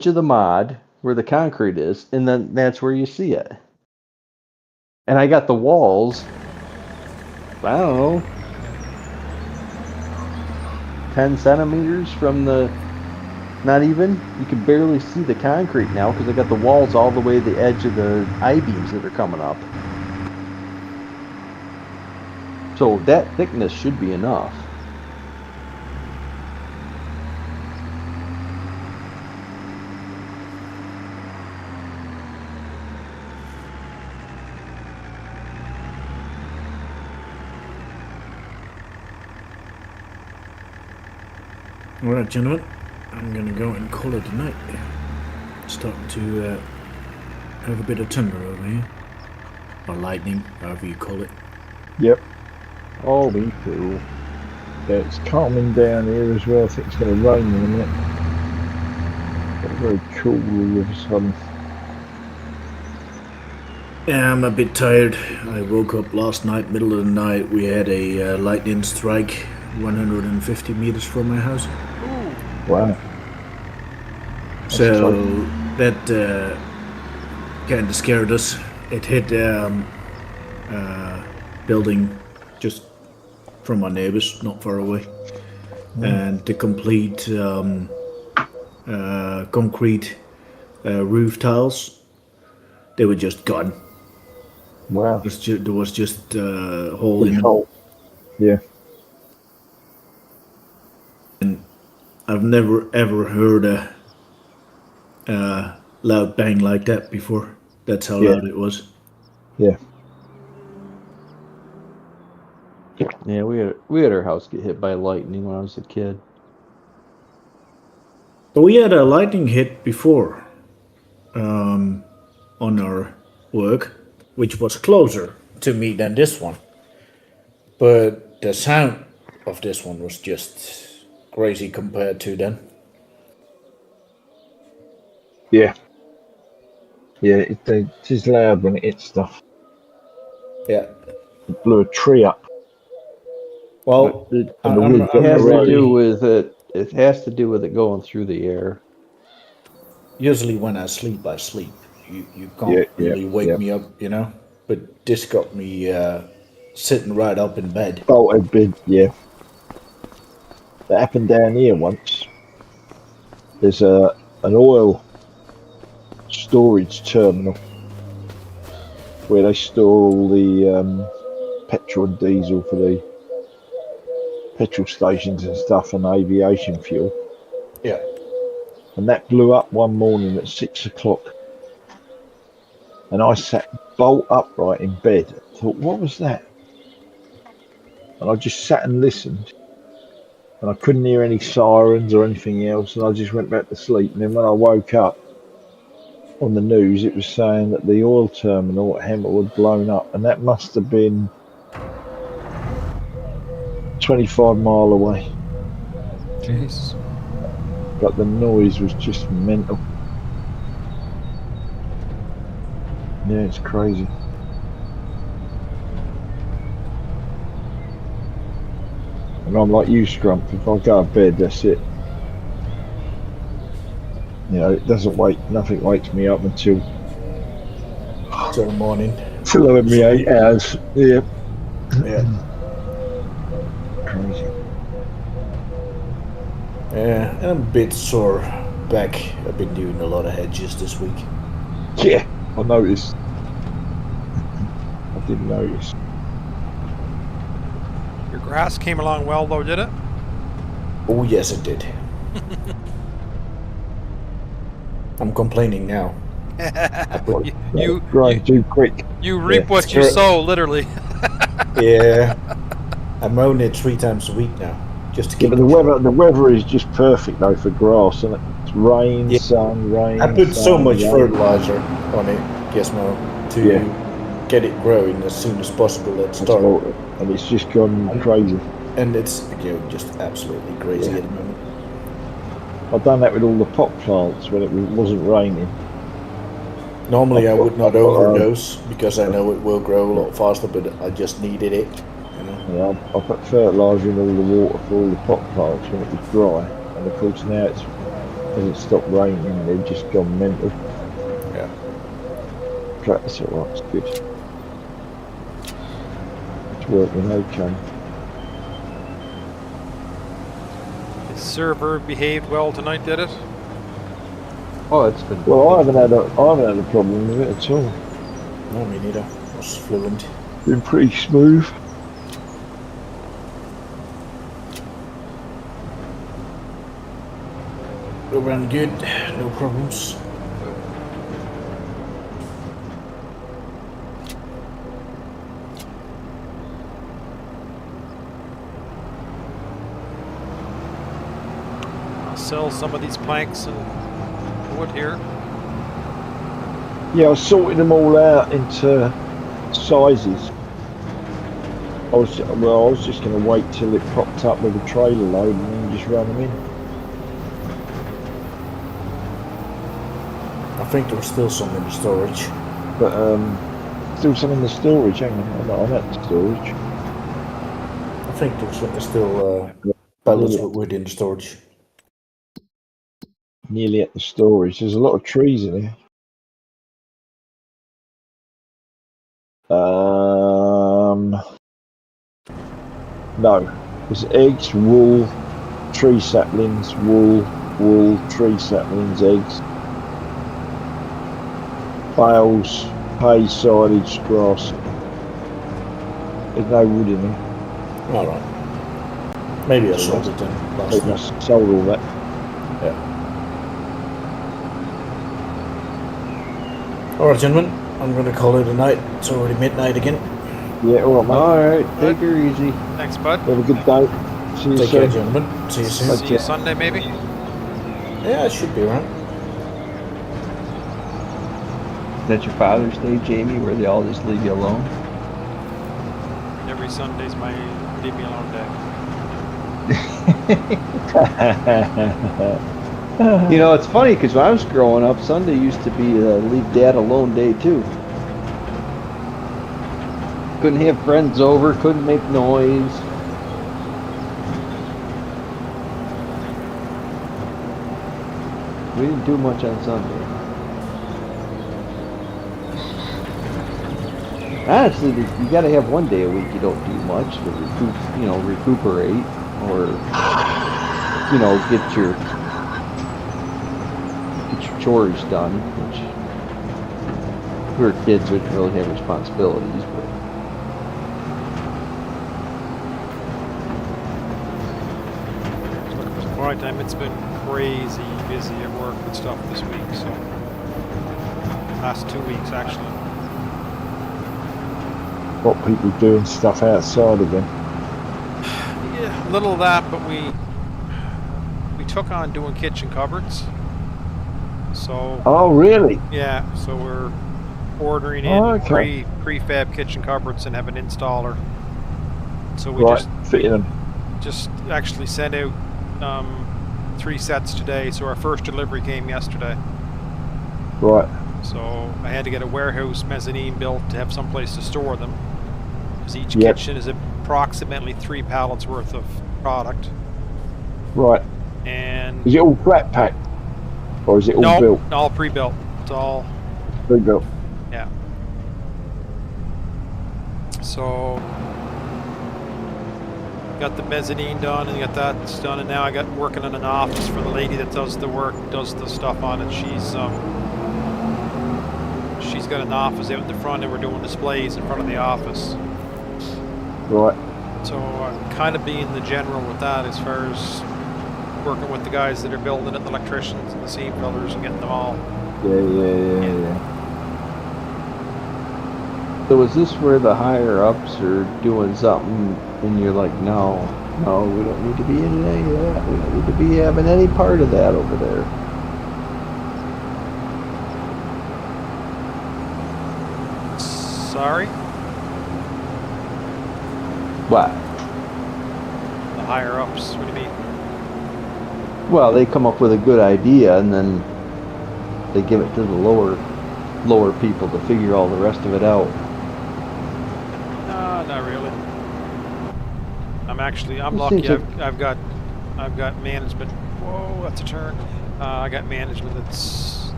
of the mod where the concrete is, and then that's where you see it. And I got the walls, I don't know, 10 centimeters from the, not even, you can barely see the concrete now because I got the walls all the way to the edge of the I-beams that are coming up. So that thickness should be enough. Alright, gentlemen, I'm gonna go and call it a night. Starting to have a bit of thunder over here. Or lightning, however you call it. Yep. Oh, me too. Yeah, it's calming down here as well. I think it's going to rain in a minute. Got very cool all of a sudden. Yeah, I'm a bit tired. I woke up last night, middle of the night. We had a lightning strike 150 meters from my house. Wow. So that kind of scared us. It hit building just from our neighbors, not far away. And the complete concrete roof tiles, they were just gone. Wow. There was just a hole in them. Hole. Yeah. And I've never ever heard a loud bang like that before. That's how loud it was. Yeah. Yeah, we had our house get hit by lightning when I was a kid. But we had a lightning hit before on our work, which was closer to me than this one. But the sound of this one was just crazy compared to then. Yeah. Yeah, it is loud when it hits stuff. Yeah. It blew a tree up. Well, It has to do with it. It has to do with it going through the air. Usually when I sleep. You can't really wake me up, you know? But this got me sitting right up in bed. Oh, a bit, yeah. That happened down here once. There's an oil storage terminal where they store all the petrol and diesel for the petrol stations and stuff and aviation fuel. Yeah. And that blew up one morning at 6 o'clock. And I sat bolt upright in bed. I thought, what was that? And I just sat and listened. And I couldn't hear any sirens or anything else. And I just went back to sleep. And then when I woke up, on the news, it was saying that the oil terminal at Hemel had blown up. And that must have been 25 miles away. Jeez. But the noise was just mental. Yeah, it's crazy. And I'm like you, Scrump. If I go to bed, that's it. You know, it doesn't nothing wakes me up until the morning. Till I have me 8 hours. Yeah. Yeah. Crazy. Yeah, and I'm a bit sore back. I've been doing a lot of hedges this week. Yeah, I noticed. I didn't notice. Your grass came along well, though, did it? Oh, yes, it did. I'm complaining now. you growing too quick. You reap what you sow, literally. Yeah, I mown it 3 times a week now, just to keep. But the weather is just perfect though for grass, and it's rain, sun, rain. I put so much fertilizer on it, Gizmo, to get it growing as soon as possible at start. And it's just gone crazy. And it's just absolutely crazy at the moment. I've done that with all the pot plants when it wasn't raining. Normally I would not overdose because I know it will grow a lot faster, but I just needed it. You know? Yeah, I put fertiliser in all the water for all the pot plants when it was dry, and of course now it's As it stopped raining, they'd just gone mental. Yeah. That's alright, it's good. It's working okay. The server behaved well tonight, did it? Oh, it's been. Well, I haven't had a problem with it at all. No, me neither. It was fluent. Been pretty smooth. It ran good. No problems. I'll sell some of these planks and wood here. Yeah, I sorted them all out into sizes. I was just going to wait till it popped up with a trailer load and then just run them in. I think there was still some in the storage. But still some in the storage. Hang on, I'm at the storage. I think there's still pallets with wood in the storage. Nearly at the storage. There's a lot of trees in here. No. There's eggs, wool, tree saplings, wool, tree saplings, eggs, bales, hay, silage, grass. There's no wood in here. Alright. Maybe I sold it then I last think night. I sold all that. Yeah. Alright, gentlemen. I'm going to call it a night. It's already midnight again. Yeah, all right, mate. All right, take her easy. Thanks, bud. Have a good day. See you Take care, soon. gentlemen. See you soon. See you Sunday, maybe? Yeah, it should be around. Is that your Father's Day, Jamie, where they all just leave you alone? Every Sunday's my leave me alone day. You know, it's funny because when I was growing up, Sunday used to be leave Dad alone day too. Couldn't have friends over, couldn't make noise. We didn't do much on Sunday. Honestly, you got to have one day a week you don't do much to recuperate, or get your chores done. Which, if we were kids, we didn't really have responsibilities, but. Looking for some quiet time. It's been crazy busy at work and stuff this week, so last 2 weeks actually. Got people doing stuff outside again. Yeah, a little of that, but we took on doing kitchen cupboards. So Oh, really? yeah, so we're ordering in prefab kitchen cupboards and have an installer. So we Right, fitting them. just actually sent out 3 sets today. So our first delivery came yesterday. Right. So I had to get a warehouse mezzanine built to have some place to store them, because each Yep. kitchen is approximately 3 pallets worth of product. Right. And Is it all flat packed? Or is it all no, built? all pre-built. It's all, Pre-built. yeah. So got the mezzanine done and got that done, and now I got working on an office for the lady that does the work, does the stuff on it. She's got an office out in the front, and we're doing displays in front of the office. Right. So I'm kind of being the general with that, as far as working with the guys that are building it, the electricians and the seam builders, and getting them all. Yeah. So is this where the higher ups are doing something and you're like, no, we don't need to be in any of that. We don't need to be having any part of that over there. Sorry? What? The higher ups, what do you mean? Well, they come up with a good idea and then they give it to the lower people to figure all the rest of it out. No, not really. I'm It lucky. seems like- I've got management. Whoa, that's a turn. I got management that's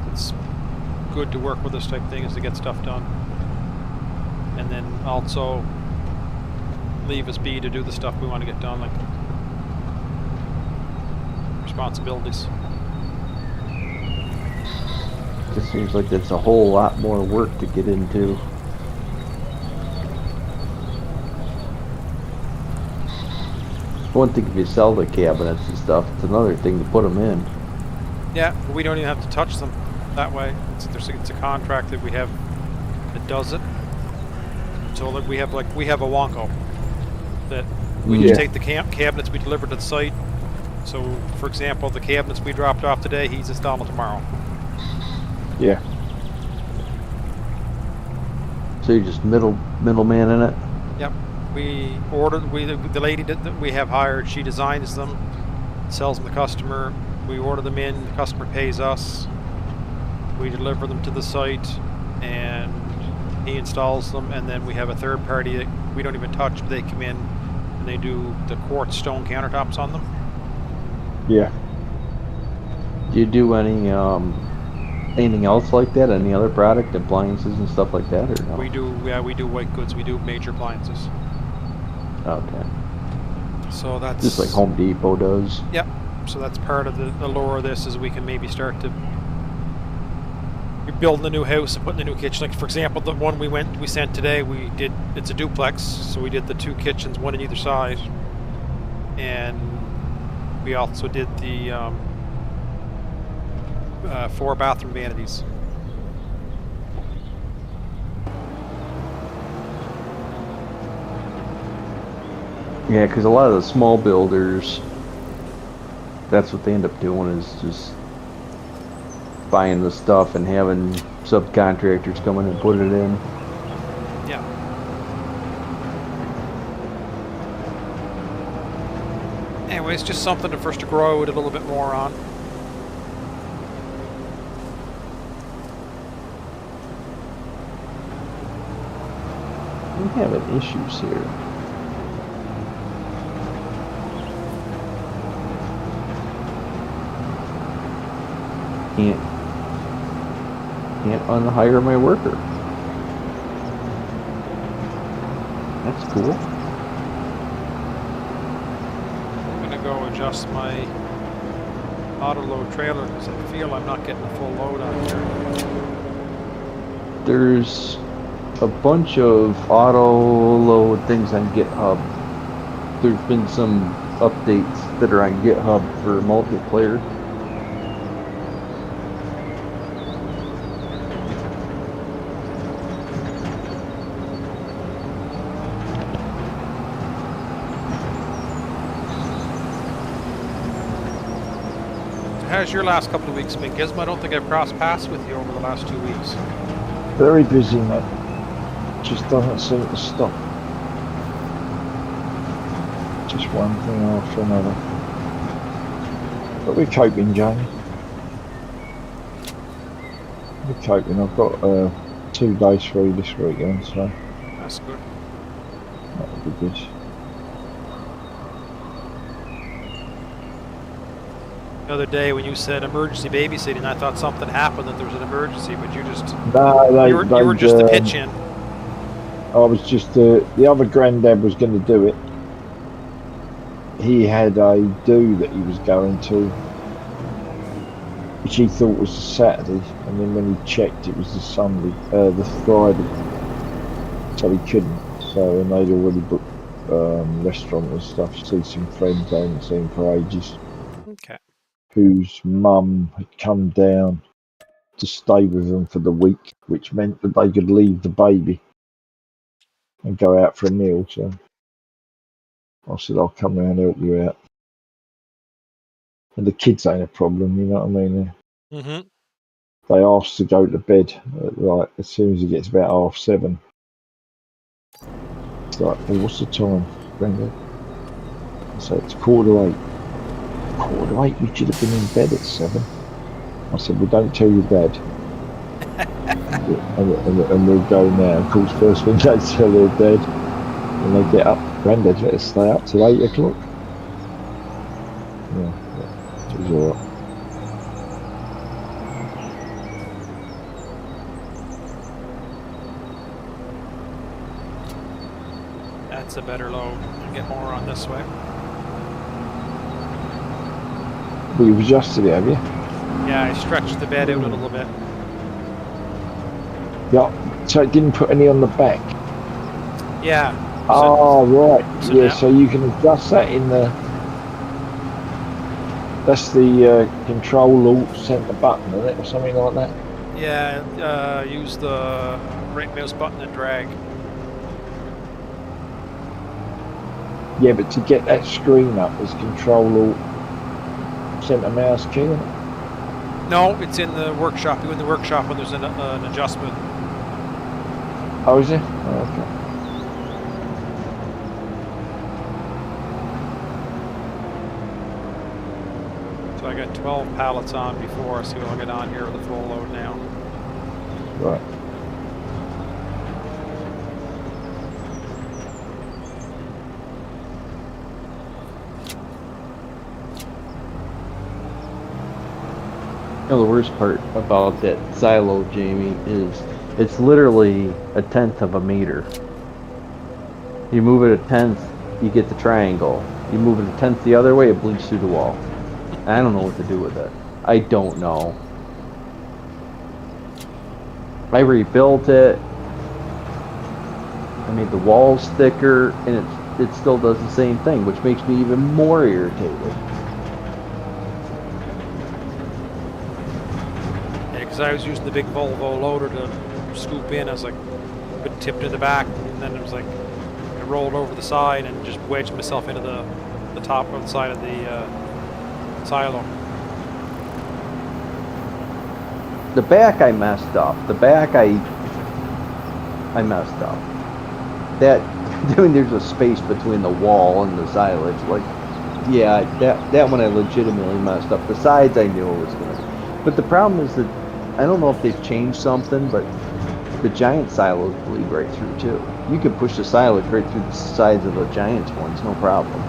good to work with this type of thing, is to get stuff done, and then also leave us be to do the stuff we want to get done, like responsibilities. It seems like it's a whole lot more work to get into. One thing if you sell the cabinets and stuff, it's another thing to put them in. Yeah, but we don't even have to touch them that way. It's a contract that we have that does it. So like we have a Wonko that we just take the cabinets we deliver to the site. So for example, the cabinets we dropped off today, he's installing tomorrow. Yeah. So you're just middleman in it? Yep. We ordered, the lady that we have hired, she designs them, sells them to the customer. We order them in, the customer pays us. We deliver them to the site, and he installs them, and then we have a third party that we don't even touch. They come in and they do the quartz stone countertops on them. Yeah. Do you do any anything else like that? Any other product, appliances and stuff like that, or no? We do white goods. We do major appliances. Okay. So that's Just like Home Depot does. Yep. So that's part of the lure of this, is we can maybe start to. You're building a new house and putting a new kitchen. Like for example, the one we sent today, it's a duplex, so we did the 2 kitchens, one on either side, and we also did the 4 bathroom vanities. Yeah, because a lot of the small builders, that's what they end up doing, is just buying the stuff and having subcontractors come in and put it in. Yeah. Anyways, just something for us to grow it a little bit more on. I'm having issues here. Can't unhire my worker. That's cool. I'm gonna go adjust my auto load trailer because I feel I'm not getting a full load on here. There's a bunch of auto load things on GitHub. There's been some updates that are on GitHub for multiplayer. How's your last couple of weeks been, Gizmo? I don't think I've crossed paths with you over the last 2 weeks. Very busy, mate. Just doesn't seem to stop. Just one thing after another. But we're coping, Jamie. We're coping. I've got 2 days free this weekend, so That's good. that'll be good. The other day when you said emergency babysitting, I thought something happened, that there was an emergency, but you just you were just the pitch in. I was just the other granddad was going to do it. He had a do that he was going to, which he thought was the Saturday, and then when he checked, it was the Sunday, the Friday. So he couldn't. So and they'd already booked restaurant and stuff. See some friends they hadn't seen for ages. Okay. Whose mum had come down to stay with them for the week, which meant that they could leave the baby and go out for a meal. So I said, I'll come round and help you out. And the kids ain't a problem, you know what I mean? Mm-hmm. They asked to go to bed like as soon as it gets about 7:30. It's like, well, what's the time, Granddad? I said, it's 7:45. 7:45? You should have been in bed at 7. I said, well, don't tell your dad. and we'll go now. Of course, first thing they tell their dad when they get up, Granddad let us stay up till 8 o'clock. Yeah, it was alright. That's a better load. Get more on this way. Well, you've adjusted it, have you? Yeah, I stretched the bed out a little bit. Yeah. So it didn't put any on the back. Yeah. Oh, right. so Yeah, now- so you can adjust that in the... That's the control alt center button, isn't it? Or something like that? Yeah, use the right mouse button and drag. Yeah, but to get that screen up is control alt center mouse key, isn't it? No, it's in the workshop. You in the workshop when there's an adjustment. Oh, is it? Oh, okay. So I got 12 pallets on before, so I'll get on here with a full load now. Right. You know, the worst part about that silo, Jamie, is it's literally a tenth of a meter. You move it a tenth, you get the triangle. You move it a tenth the other way, it bleeds through the wall. I don't know what to do with it. I don't know. I rebuilt it. I made the walls thicker, and it still does the same thing, which makes me even more irritated. Because I was using the big Volvo loader to scoop in. I was like, put tip to the back, and then it was like, I rolled over the side and just wedged myself into the top of the side of the silo. The back I messed up. The back I messed up. That, I mean, there's a space between the wall and the silage. Like, yeah, that one I legitimately messed up. The sides I knew it was gonna. But the problem is that I don't know if they've changed something, but the giant silos bleed right through too. You can push the silage right through the sides of the giant ones, no problem.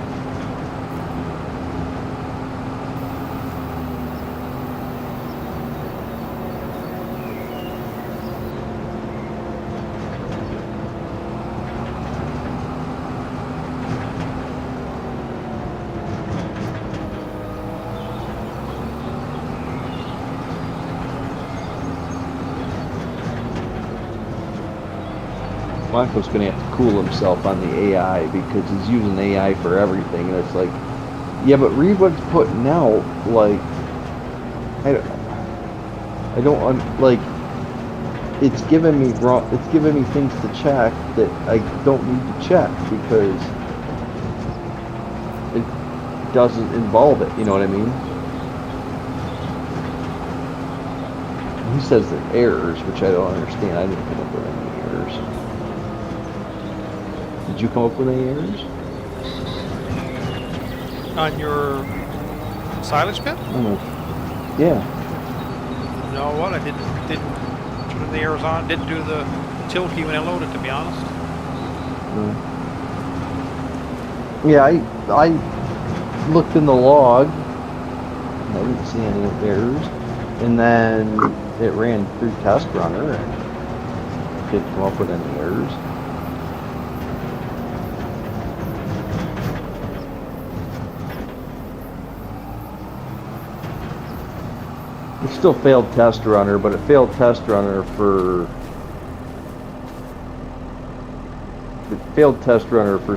Blanco's gonna have to cool himself on the AI because he's using AI for everything, and it's like, yeah, but read what's putting out. Like, I don't like. It's giving me wrong. It's giving me things to check that I don't need to check because it doesn't involve it. You know what I mean? He says that errors, which I don't understand. I didn't come up with any errors. Did you come up with any errors? On your silage pit? Yeah. No, what? I didn't turn the arrows on. Didn't do the tilt key when I loaded, to be honest. Yeah, I looked in the log. And I didn't see any errors. And then it ran through test runner and didn't come up with any errors. It still failed test runner, but it failed test runner for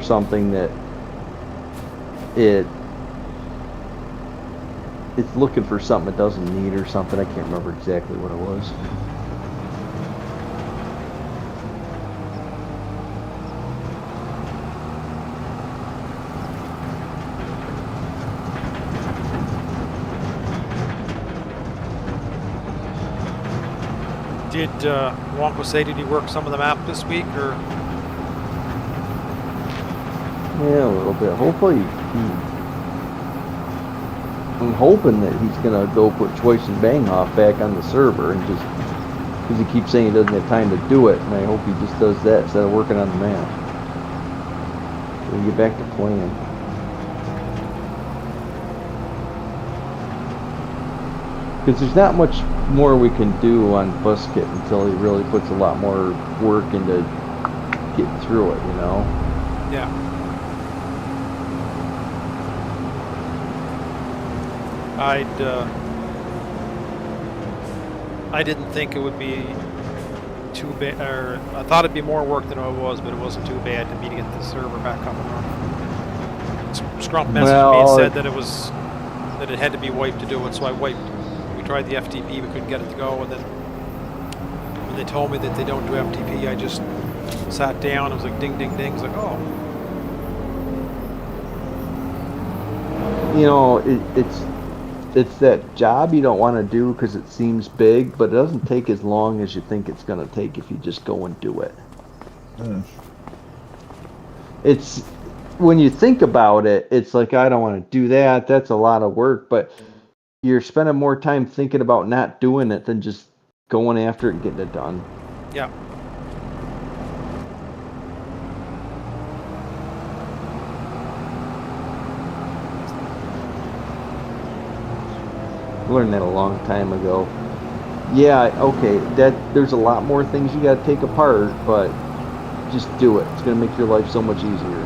something that it's looking for something it doesn't need or something. I can't remember exactly what it was. Did Wonko say, did he work some of the map this week, or? Yeah, a little bit. Hopefully, I'm hoping that he's gonna go put Choice and Bang Off back on the server and just because he keeps saying he doesn't have time to do it, and I hope he just does that instead of working on the map. So we get back to playing. Because there's not much more we can do on Buskit until he really puts a lot more work into getting through it, you know? Yeah. I didn't think it would be too bad, or I thought it'd be more work than it was, but it wasn't too bad to me to get the server back up and running. Scrump messaged me and said that it had to be wiped to do it, so I wiped. We tried the FTP, we couldn't get it to go, and then when they told me that they don't do FTP, I just sat down. It was like ding, ding, ding. It's like, oh. You know, it's that job you don't want to do because it seems big, but it doesn't take as long as you think it's going to take if you just go and do it. It's when you think about it, it's like, I don't want to do that. That's a lot of work, but you're spending more time thinking about not doing it than just going after it and getting it done. Yeah. I learned that a long time ago. Yeah, okay, there's a lot more things you got to take apart, but just do it. It's going to make your life so much easier.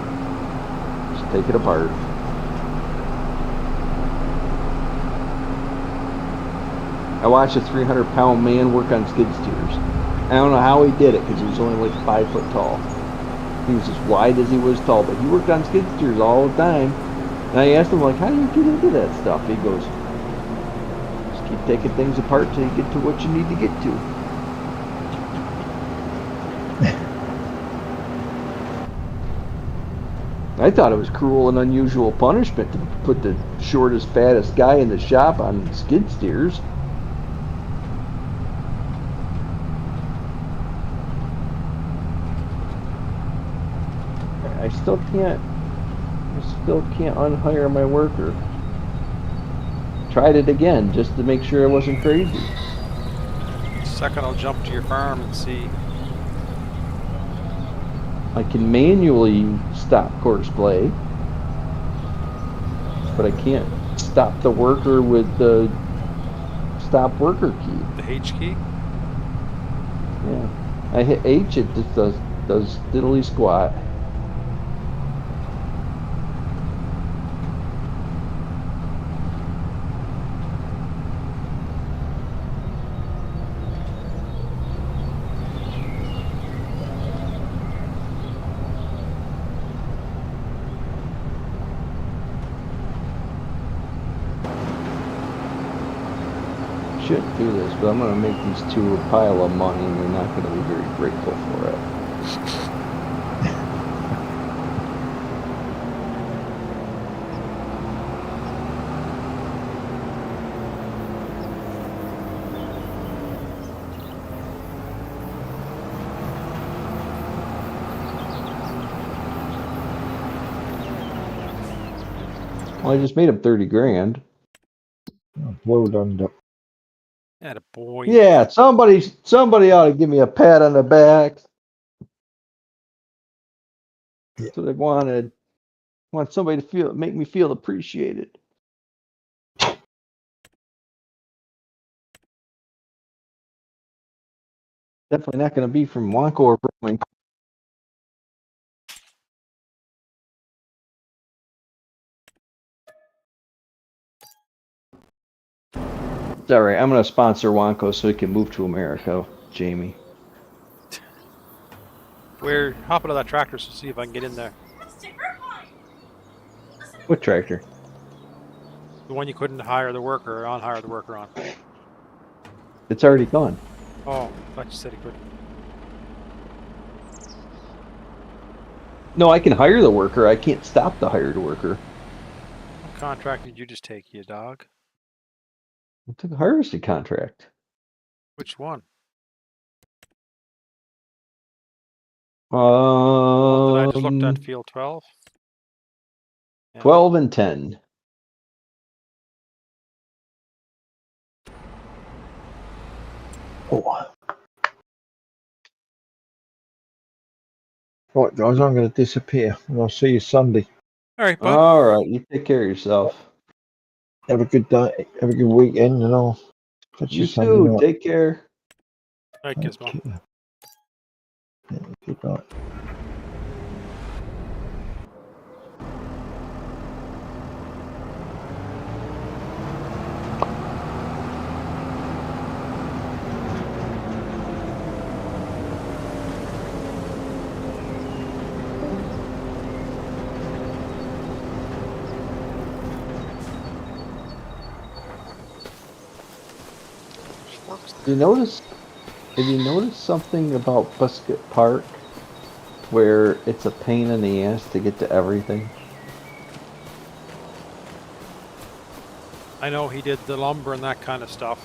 Just take it apart. I watched a 300-pound man work on skid steers. I don't know how he did it because he was only like 5 foot tall. He was as wide as he was tall, but he worked on skid steers all the time. And I asked him, like, how do you get into that stuff? He goes, keep taking things apart till you get to what you need to get to. I thought it was cruel and unusual punishment to put the shortest, fattest guy in the shop on skid steers. I still can't unhire my worker. Tried it again just to make sure I wasn't crazy. Second, I'll jump to your farm and see. I can manually stop courseplay, but I can't stop the worker with the stop worker key. The H key? Yeah. I hit H, it just does diddly squat. Shouldn't do this, but I'm going to make these two a pile of money and they're not going to be very grateful for it. Well, I just made him 30 grand. Well done, Doc. Atta boy. Yeah, somebody ought to give me a pat on the back. That's what I wanted. I want somebody to make me feel appreciated. Definitely not going to be from Wonko or Brewing. It's all right. I'm going to sponsor Wonko so he can move to America, Jamie. We're hopping on that tractor to see if I can get in there. What tractor? The one you couldn't hire the worker or unhire the worker on. It's already gone. Oh, I thought you said he couldn't. No, I can hire the worker. I can't stop the hired worker. What contract did you just take, you dog? I took a harvesting contract. Which one? Did I just looked at field 12? Yeah. 12 and 10. Oh. Right, guys, I'm going to disappear, and I'll see you Sunday. All right, bud. All right, you take care of yourself. Have a good day. Have a good weekend, and I'll catch you You Sunday too. night. Take care. All right, Gizmo. Yeah, good night. You notice? Have you noticed something about Biscuit Park, where it's a pain in the ass to get to everything? I know he did the lumber and that kind of stuff.